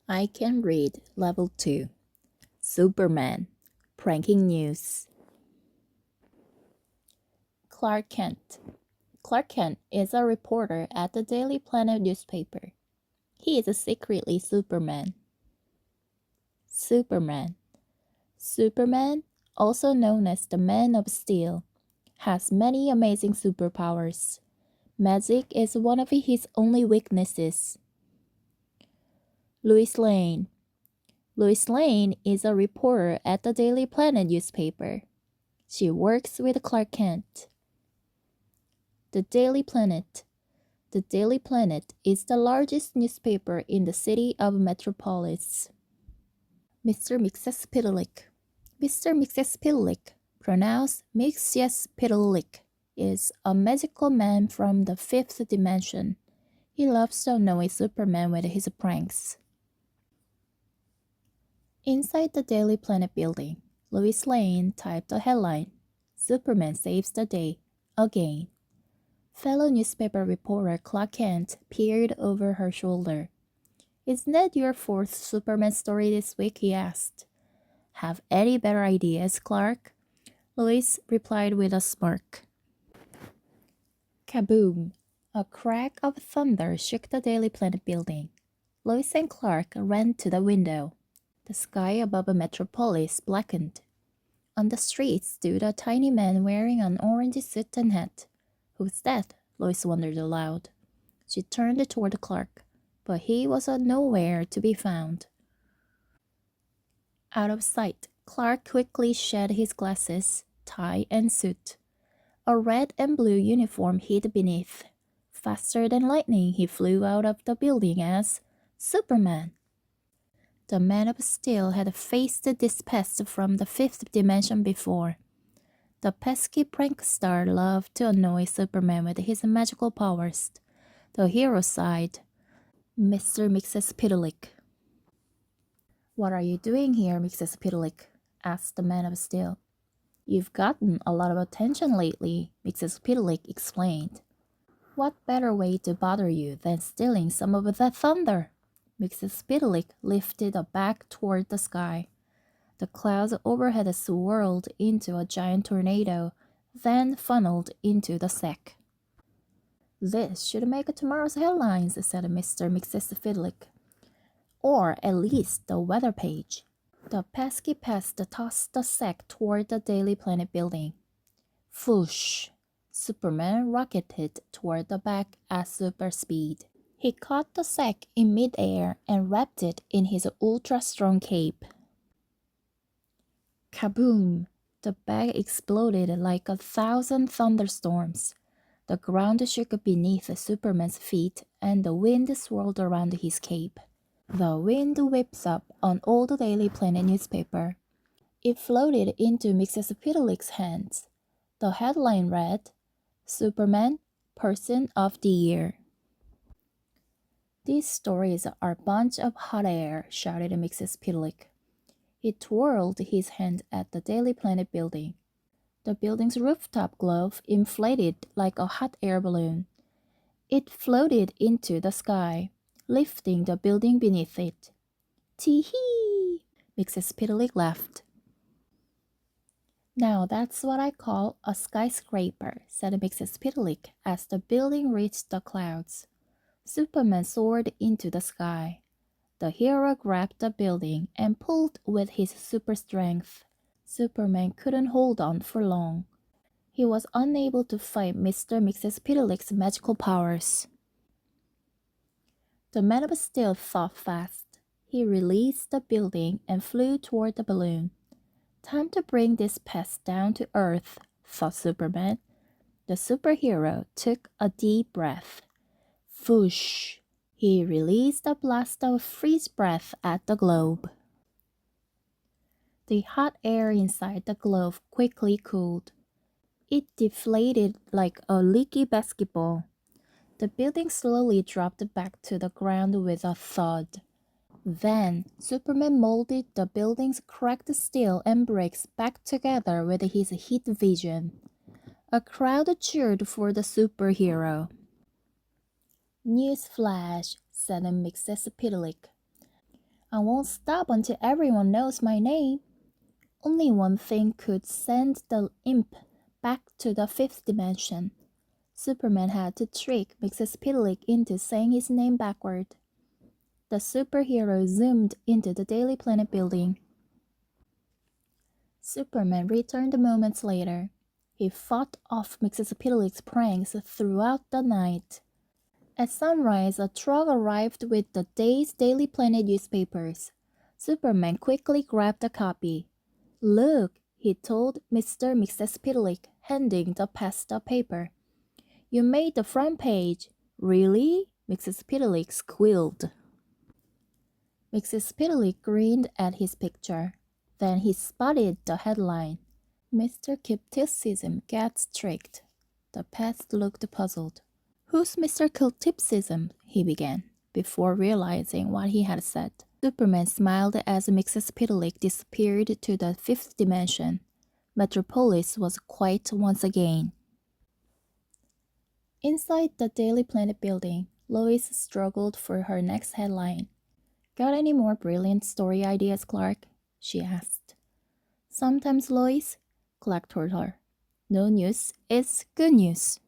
I can read level 2. Superman. Pranking news. Clark Kent. Clark Kent is a reporter at the Daily Planet newspaper. He is secretly Superman. Superman. Superman, also known as the Man of Steel, has many amazing superpowers. Magic is one of his only weaknesses. Lois Lane. Lois Lane is a reporter at the Daily Planet newspaper. She works with Clark Kent. The Daily Planet. The Daily Planet is the largest newspaper in the city of Metropolis. Mr. Mixespitalik. Mr. Mixespitalik, pronounced Mixespitalik, is a magical man from the fifth dimension. He loves to annoy Superman with his pranks. Inside the Daily Planet building, Lois Lane typed a headline, Superman saves the day, again. Fellow newspaper reporter Clark Kent peered over her shoulder. Isn't that your fourth Superman story this week? He asked. Have any better ideas, Clark? Lois replied with a smirk. Kaboom! A crack of thunder shook the Daily Planet building. Lois and Clark ran to the window. The sky above Metropolis blackened. On the street stood a tiny man wearing an orange suit and hat. Who's that? Lois wondered aloud. She turned toward Clark, but he was nowhere to be found. Out of sight, Clark quickly shed his glasses, tie, and suit. A red and blue uniform hid beneath. Faster than lightning, he flew out of the building as Superman. The Man of Steel had faced this pest from the fifth dimension before. The pesky prankster loved to annoy Superman with his magical powers. The hero sighed. Mr. Mixespitalik. What are you doing here, Mixespitalik? Asked the Man of Steel. You've gotten a lot of attention lately, Mixespitalik explained. What better way to bother you than stealing some of that thunder? Mixespitalik lifted a bag toward the sky. The clouds overhead swirled into a giant tornado, then funneled into the sack. This should make tomorrow's headlines, said Mr. Mixespitalik. Or at least the weather page. The pesky pest tossed the sack toward the Daily Planet building. Foosh! Superman rocketed toward the bag at super speed. He caught the sack in midair and wrapped it in his ultra-strong cape. Kaboom! The bag exploded like 1,000 thunderstorms. The ground shook beneath Superman's feet and the wind swirled around his cape. The wind whips up an old Daily Planet newspaper. It floated into Mixespitalik's hands. The headline read, Superman, Person of the Year. These stories are a bunch of hot air, shouted Mixespitalik. He twirled his hand at the Daily Planet building. The building's rooftop globe inflated like a hot air balloon. It floated into the sky, lifting the building beneath it. Tee-hee! Mixespitalik laughed. Now that's what I call a skyscraper, said Mixespitalik as the building reached the clouds. Superman soared into the sky. The hero grabbed the building and pulled with his super strength. Superman couldn't hold on for long. He was unable to fight Mr. Mixespitalik's magical powers. The Man of Steel thought fast. He released the building and flew toward the balloon. Time to bring this pest down to earth, thought Superman. The superhero took a deep breath. Whoosh! He released a blast of freeze breath at the globe. The hot air inside the globe quickly cooled. It deflated like a leaky basketball. The building slowly dropped back to the ground with a thud. Then, Superman molded the building's cracked steel and bricks back together with his heat vision. A crowd cheered for the superhero. Newsflash, said Mixespitalik. I won't stop until everyone knows my name. Only one thing could send the imp back to the fifth dimension. Superman had to trick Mrs. Piddly into saying his name backward. The superhero zoomed into the Daily Planet building. Superman returned moments later. He fought off Mrs. Piddly's pranks throughout the night. At sunrise, a truck arrived with the day's Daily Planet newspapers. Superman quickly grabbed a copy. Look, he told Mr. and Mrs. Piddly, handing the pasta paper. You made the front page. Really? Mrs. Piddly squealed. Mrs. Piddly grinned at his picture. Then he spotted the headline. Mr. Skepticism gets tricked. The pest looked puzzled. Who's Mr. Skepticism? He began, before realizing what he had said. Superman smiled as Mrs. Piddly disappeared to the fifth dimension. Metropolis was quiet once again. Inside the Daily Planet building, Lois struggled for her next headline. Got any more brilliant story ideas, Clark? She asked. Sometimes, Lois, Clark told her. No news is good news.